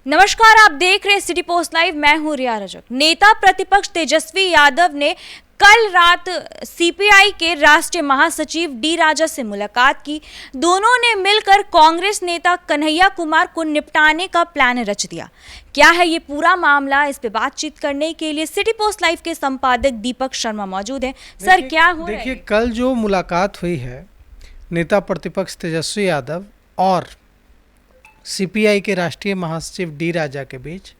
नमस्कार, आप देख रहे हैं सिटी पोस्ट लाइव। मैं हूं रिया रजक। नेता प्रतिपक्ष तेजस्वी यादव ने कल रात सीपीआई के राष्ट्रीय महासचिव डी राजा से मुलाकात की। दोनों ने मिलकर कांग्रेस नेता कन्हैया कुमार को निपटाने का प्लान रच दिया। क्या है ये पूरा मामला, इस पे बातचीत करने के लिए सिटी पोस्ट लाइव के संपादक दीपक शर्मा मौजूद हैं। सर, क्या हो रहा है? देखिए, कल जो मुलाकात हुई है नेता प्रतिपक्ष तेजस्वी यादव और सीपीआई के राष्ट्रीय महासचिव डी राजा के बीच,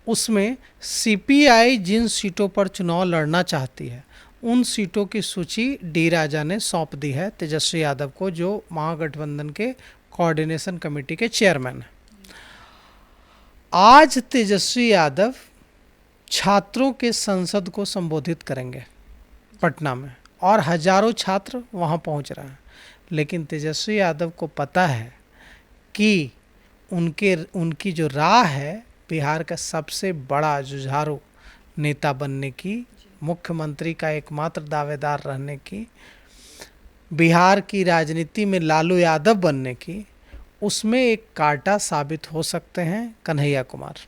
उसमें सीपीआई जिन सीटों पर चुनाव लड़ना चाहती है उन सीटों की सूची डी राजा ने सौंप दी है तेजस्वी यादव को, जो महागठबंधन के कोऑर्डिनेशन कमेटी के चेयरमैन हैं। आज तेजस्वी यादव छात्रों के संसद को संबोधित करेंगे पटना में, और हजारों छात्र वहां पहुंच रहे हैं। लेकिन तेजस्वी यादव को पता है कि उनकी जो राह है बिहार का सबसे बड़ा जुझारू नेता बनने की, मुख्यमंत्री का एकमात्र दावेदार रहने की, बिहार की राजनीति में लालू यादव बनने की, उसमें एक कांटा साबित हो सकते हैं कन्हैया कुमार,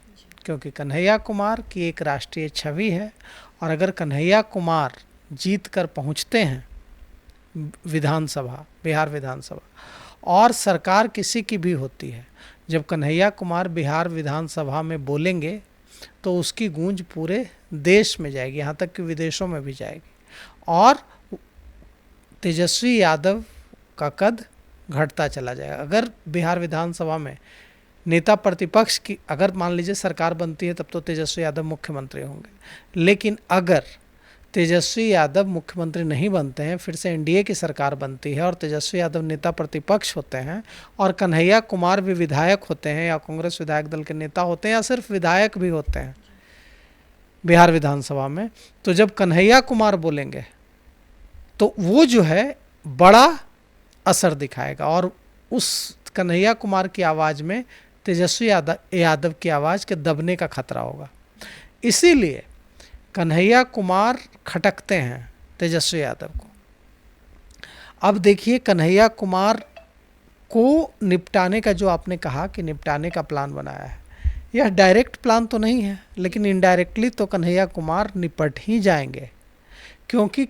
क्योंकि कन्हैया कुमार की एक राष्ट्रीय छवि है। और अगर कन्हैया कुमार जीत कर पहुँचते हैं बिहार विधानसभा, और सरकार किसी की भी होती है, जब कन्हैया कुमार बिहार विधानसभा में बोलेंगे तो उसकी गूंज पूरे देश में जाएगी, यहाँ तक कि विदेशों में भी जाएगी, और तेजस्वी यादव का कद घटता चला जाएगा। अगर बिहार विधानसभा में नेता प्रतिपक्ष की, अगर मान लीजिए सरकार बनती है, तब तो तेजस्वी यादव मुख्यमंत्री होंगे। लेकिन अगर तेजस्वी यादव मुख्यमंत्री नहीं बनते हैं, फिर से एनडीए की सरकार बनती है और तेजस्वी यादव नेता प्रतिपक्ष होते हैं और कन्हैया कुमार भी विधायक होते हैं, या कांग्रेस विधायक दल के नेता होते हैं, या सिर्फ विधायक भी होते हैं बिहार विधानसभा में, तो जब कन्हैया कुमार बोलेंगे तो वो जो है बड़ा असर दिखाएगा, और उस कन्हैया कुमार की आवाज़ में तेजस्वी यादव की आवाज़ के दबने का खतरा होगा। इसीलिए कन्हैया कुमार खटकते हैं तेजस्वी यादव को। अब देखिए, कन्हैया कुमार को निपटाने का, जो आपने कहा कि निपटाने का प्लान बनाया है, यह डायरेक्ट प्लान तो नहीं है, लेकिन इनडायरेक्टली तो कन्हैया कुमार निपट ही जाएंगे, क्योंकि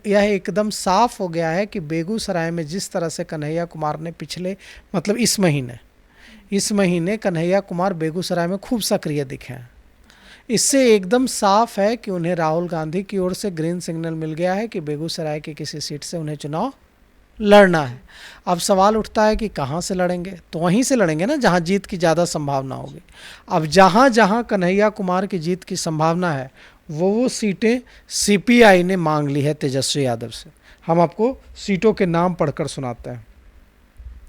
यह एकदम साफ हो गया है कि बेगूसराय में जिस तरह से कन्हैया कुमार ने इस महीने कन्हैया कुमार बेगूसराय में खूब सक्रिय दिखे हैं। इससे एकदम साफ है कि उन्हें राहुल गांधी की ओर से ग्रीन सिग्नल मिल गया है कि बेगूसराय की किसी सीट से उन्हें चुनाव लड़ना है। अब सवाल उठता है कि कहाँ से लड़ेंगे, तो वहीं से लड़ेंगे ना जहाँ जीत की ज़्यादा संभावना होगी। अब जहाँ जहाँ कन्हैया कुमार की जीत की संभावना है वो सीटें सीपीआई ने मांग ली है तेजस्वी यादव से। हम आपको सीटों के नाम पढ़कर सुनाते हैं।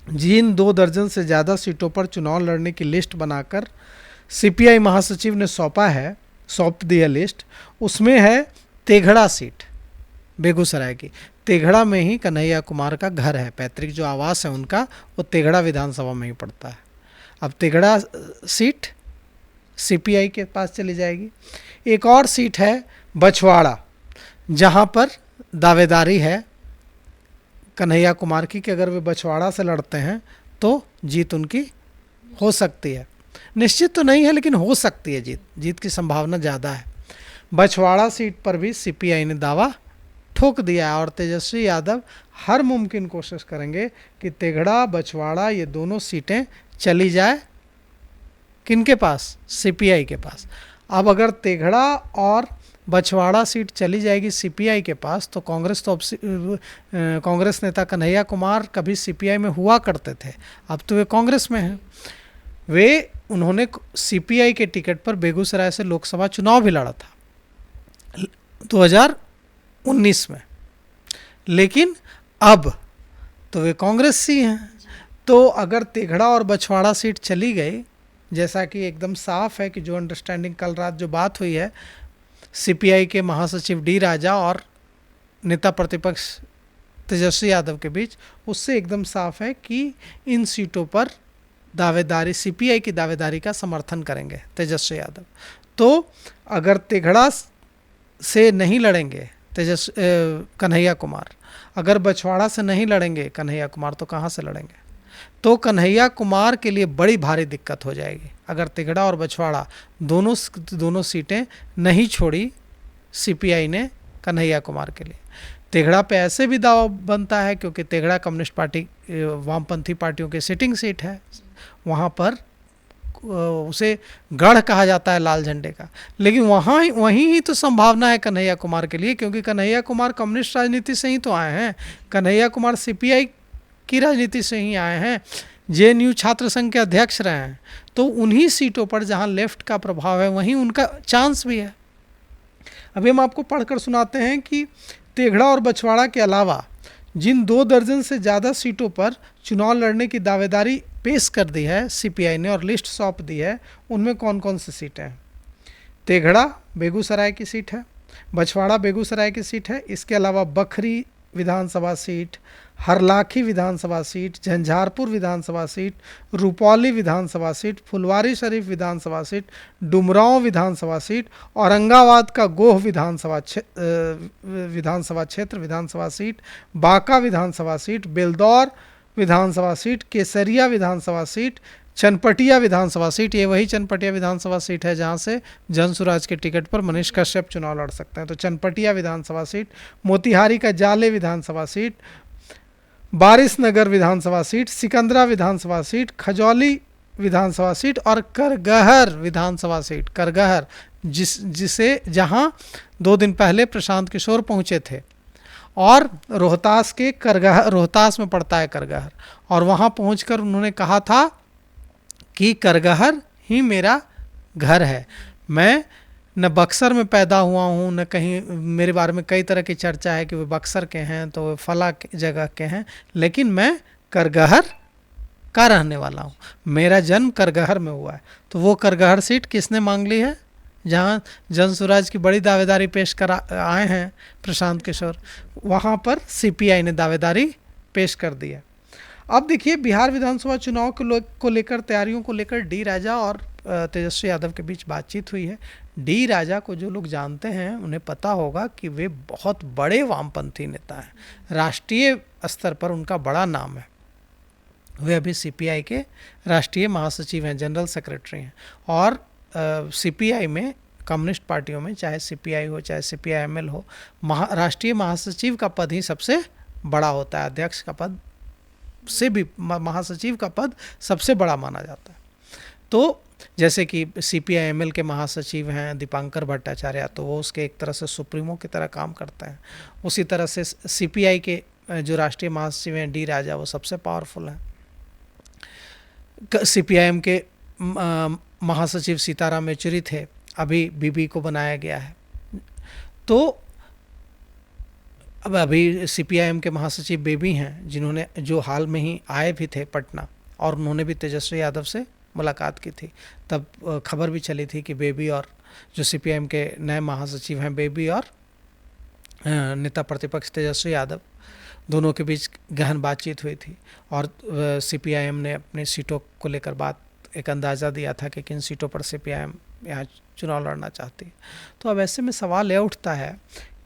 जिन 2 दर्जन से ज़्यादा सीटों पर चुनाव लड़ने की लिस्ट बनाकर सीपीआई महासचिव ने सौंप दी है लिस्ट, उसमें है तेघड़ा सीट बेगूसराय की। तेघड़ा में ही कन्हैया कुमार का घर है, पैतृक जो आवास है उनका, वो तेघड़ा विधानसभा में ही पड़ता है। अब तेघड़ा सीट सीपीआई के पास चली जाएगी। एक और सीट है बछवाड़ा, जहाँ पर दावेदारी है कन्हैया कुमार की कि अगर वे बछवाड़ा से लड़ते हैं तो जीत उनकी हो सकती है। निश्चित तो नहीं है, लेकिन हो सकती है जीत की संभावना ज़्यादा है। बछवाड़ा सीट पर भी सीपीआई ने दावा ठोक दिया है, और तेजस्वी यादव हर मुमकिन कोशिश करेंगे कि तेघड़ा बछवाड़ा ये दोनों सीटें चली जाए किनके पास, सीपीआई के पास। अब अगर तेघड़ा और बछवाड़ा सीट चली जाएगी सीपीआई के पास, तो कांग्रेस नेता कन्हैया कुमार कभी सीपीआई में हुआ करते थे, अब तो वे कांग्रेस में हैं। उन्होंने सीपीआई के टिकट पर बेगूसराय से लोकसभा चुनाव भी लड़ा था 2019 में, लेकिन अब तो वे कांग्रेस से हैं। तो अगर तेघड़ा और बछवाड़ा सीट चली गई, जैसा कि एकदम साफ है कि जो अंडरस्टैंडिंग कल रात जो बात हुई है सीपीआई के महासचिव डी राजा और नेता प्रतिपक्ष तेजस्वी यादव के बीच, उससे एकदम साफ है कि इन सीटों पर दावेदारी, सीपीआई की दावेदारी का समर्थन करेंगे तेजस्वी यादव। तो अगर तेघड़ा से नहीं लड़ेंगे कन्हैया कुमार, अगर बछवाड़ा से नहीं लड़ेंगे कन्हैया कुमार, तो कहाँ से लड़ेंगे? तो कन्हैया कुमार के लिए बड़ी भारी दिक्कत हो जाएगी अगर तिगड़ा और बछवाड़ा दोनों सीटें नहीं छोड़ी सीपीआई ने कन्हैया कुमार के लिए। तिगड़ा पे ऐसे भी दावा बनता है क्योंकि तिगड़ा कम्युनिस्ट पार्टी वामपंथी पार्टियों की सिटिंग सीट है, वहाँ पर उसे गढ़ कहा जाता है लाल झंडे का, लेकिन वहीं ही तो संभावना है कन्हैया कुमार के लिए, क्योंकि कन्हैया कुमार कम्युनिस्ट राजनीति से ही तो आए हैं, कन्हैया कुमार सीपीआई की राजनीति से ही आए हैं, जेएनयू छात्र संघ के अध्यक्ष रहे हैं, तो उन्हीं सीटों पर जहां लेफ्ट का प्रभाव है वहीं उनका चांस भी है। अभी हम आपको पढ़कर सुनाते हैं कि तेघड़ा और बछवाड़ा के अलावा जिन 2 दर्जन से ज़्यादा सीटों पर चुनाव लड़ने की दावेदारी पेश कर दी है सीपीआई ने और लिस्ट सौंप दी है, उनमें कौन कौन सी सीटें हैं। तेघड़ा बेगूसराय की सीट है, बछवाड़ा बेगूसराय की सीट है, इसके अलावा बखरी विधानसभा सीट, हरलाखी विधानसभा सीट, झंझारपुर विधानसभा सीट, रुपौली विधानसभा सीट, फुलवारी शरीफ विधानसभा सीट, डुमरांव विधानसभा सीट, औरंगाबाद का गोह विधानसभा क्षेत्र विधानसभा सीट, बांका विधानसभा सीट, बेलदौर विधानसभा सीट, केसरिया विधानसभा सीट, चनपटिया विधानसभा सीट। ये वही चनपटिया विधानसभा सीट है जहां से जनसुराज के टिकट पर मनीष कश्यप चुनाव लड़ सकते हैं, तो चनपटिया विधानसभा सीट, मोतिहारी का जाले विधानसभा सीट, बारिशनगर विधानसभा सीट, सिकंदरा विधानसभा सीट, खजौली विधानसभा सीट और करगहर विधानसभा सीट। करगहर जिसे जहां 2 दिन पहले प्रशांत किशोर पहुंचे थे और रोहतास के करगहर, रोहतास में पड़ता है करगहर, और वहां पहुंचकर उन्होंने कहा था कि करगहर ही मेरा घर है, मैं न बक्सर में पैदा हुआ हूँ न कहीं, मेरे बारे में कई तरह की चर्चा है कि वे बक्सर के हैं तो वे फला जगह के हैं, लेकिन मैं करगहर का रहने वाला हूँ, मेरा जन्म करगहर में हुआ है। तो वो करगहर सीट किसने मांग ली है, जहाँ जनसुराज की बड़ी दावेदारी पेश कर आए हैं प्रशांत किशोर, वहाँ पर सीपीआई ने दावेदारी पेश कर दी है। अब देखिए बिहार विधानसभा चुनाव को लेकर तैयारियों को लेकर डी राजा और तेजस्वी यादव के बीच बातचीत हुई है। डी राजा को जो लोग जानते हैं उन्हें पता होगा कि वे बहुत बड़े वामपंथी नेता हैं, राष्ट्रीय स्तर पर उनका बड़ा नाम है, वे अभी सीपीआई के राष्ट्रीय महासचिव हैं, जनरल सेक्रेटरी हैं, और सीपीआई में कम्युनिस्ट पार्टियों में चाहे सीपीआई हो चाहे सीपीआईएमएल हो, राष्ट्रीय महासचिव का पद ही सबसे बड़ा होता है, अध्यक्ष का पद से भी महासचिव का पद सबसे बड़ा माना जाता है। तो जैसे कि सीपीआईएमएल के महासचिव हैं दीपांकर भट्टाचार्य, तो वो उसके एक तरह से सुप्रीमो की तरह काम करते हैं, उसी तरह से सीपीआई के जो राष्ट्रीय महासचिव हैं डी राजा, वो सबसे पावरफुल हैं। सीपीआईएम के महासचिव सीताराम येचुरी थे, अभी बीबी को बनाया गया है। तो अब अभी सीपीआईएम के महासचिव बेबी हैं, जिन्होंने जो हाल में ही आए भी थे पटना, और उन्होंने भी तेजस्वी यादव से मुलाकात की थी। तब खबर भी चली थी कि बेबी और जो सीपीआईएम के नए महासचिव हैं बेबी और नेता प्रतिपक्ष तेजस्वी यादव, दोनों के बीच गहन बातचीत हुई थी, और सीपीआईएम ने अपनी सीटों को लेकर एक अंदाज़ा दिया था कि किन सीटों पर सीपीआईएम यहाँ चुनाव लड़ना चाहती है। तो अब ऐसे में सवाल यह उठता है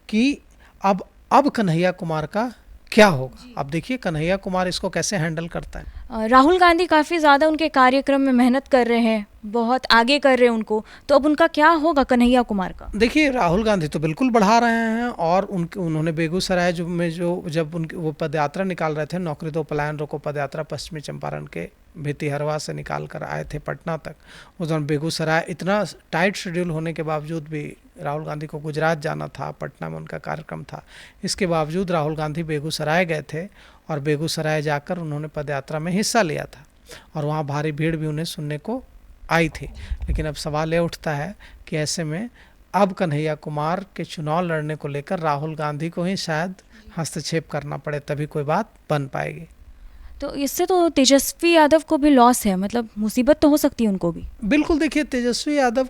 कि अब कन्हैया कुमार का क्या होगा। अब देखिए कन्हैया कुमार इसको कैसे हैंडल करता है। राहुल गांधी काफ़ी ज़्यादा उनके कार्यक्रम में मेहनत कर रहे हैं, बहुत आगे कर रहे हैं उनको, तो अब उनका क्या होगा कन्हैया कुमार का। देखिए राहुल गांधी तो बिल्कुल बढ़ा रहे हैं, और उन्होंने बेगूसराय जब वो पदयात्रा निकाल रहे थे, नौकरी दो पलायन रोको पदयात्रा पश्चिमी चंपारण के भितिहरवा से निकाल कर आए थे पटना तक, उस दौरान बेगूसराय इतना टाइट शेड्यूल होने के बावजूद भी राहुल गांधी को गुजरात जाना था, पटना में उनका कार्यक्रम था, इसके बावजूद राहुल गांधी बेगूसराय गए थे, और बेगूसराय जाकर उन्होंने पदयात्रा में हिस्सा लिया था, और वहाँ भारी भीड़ भी उन्हें सुनने को आई थी। लेकिन अब सवाल ये उठता है कि ऐसे में अब कन्हैया कुमार के चुनाव लड़ने को लेकर राहुल गांधी को ही शायद हस्तक्षेप करना पड़े, तभी कोई बात बन पाएगी। तो इससे तो तेजस्वी यादव को भी लॉस है, मतलब मुसीबत तो हो सकती है उनको भी। बिल्कुल, देखिए तेजस्वी यादव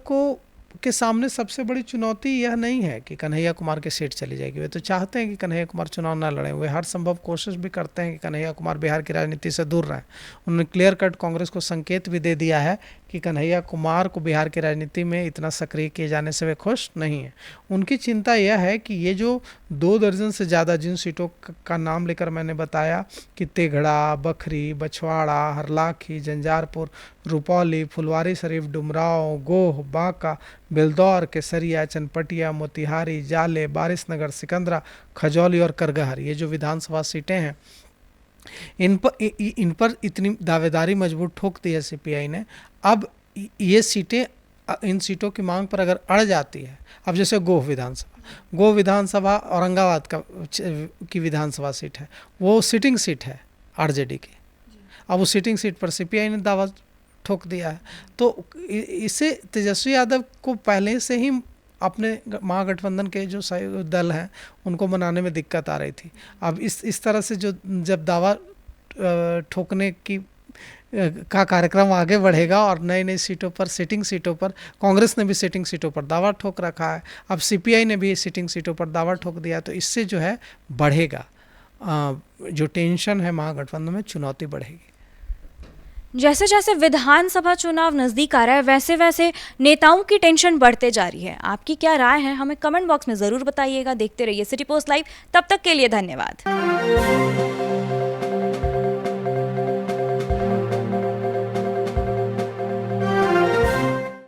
के सामने सबसे बड़ी चुनौती यह नहीं है कि कन्हैया कुमार की सीट चली जाएगी, वे तो चाहते हैं कि कन्हैया कुमार चुनाव ना लड़ें, वे हर संभव कोशिश भी करते हैं कि कन्हैया कुमार बिहार की राजनीति से दूर रहें। उन्होंने क्लियर कट कांग्रेस को संकेत भी दे दिया है कि कन्हैया कुमार को बिहार की राजनीति में इतना सक्रिय किए जाने से वे खुश नहीं हैं। उनकी चिंता यह है कि ये जो 2 दर्जन से ज़्यादा जिन सीटों का नाम लेकर मैंने बताया कि तेघड़ा, बखरी, बछवाड़ा, हरलाखी, जंजारपुर, रुपौली, फुलवारी शरीफ, डुमरांव, गोह, बांका, बेलदौर, केसरिया, चनपटिया, मोतिहारी, जाले, बारिशनगर, सिकंदरा, खजौली और करगहर, ये जो विधानसभा सीटें हैं, इन पर इतनी दावेदारी मजबूत ठोक दी है सीपीआई ने। अब ये सीटें, इन सीटों की मांग पर अगर अड़ जाती है, अब जैसे गोह विधानसभा औरंगाबाद की विधानसभा सीट है, वो सिटिंग सीट है आरजेडी की। अब उस सिटिंग सीट पर सीपीआई ने दावा ठोक दिया है, तो इससे तेजस्वी यादव को पहले से ही अपने महागठबंधन के जो दल हैं उनको मनाने में दिक्कत आ रही थी। अब इस तरह से जब दावा ठोकने की का कार्यक्रम आगे बढ़ेगा और नई नई सीटों पर, सिटिंग सीटों पर, कांग्रेस ने भी सिटिंग सीटों पर दावा ठोक रखा है, अब सीपीआई ने भी सिटिंग सीटों पर दावा ठोक दिया, तो इससे जो है बढ़ेगा जो टेंशन है महागठबंधन में, चुनौती बढ़ेगी। जैसे जैसे विधानसभा चुनाव नज़दीक आ रहा है वैसे वैसे नेताओं की टेंशन बढ़ते जा रही है। आपकी क्या राय है, हमें कमेंट बॉक्स में ज़रूर बताइएगा। देखते रहिए सिटी पोस्ट लाइव, तब तक के लिए धन्यवाद।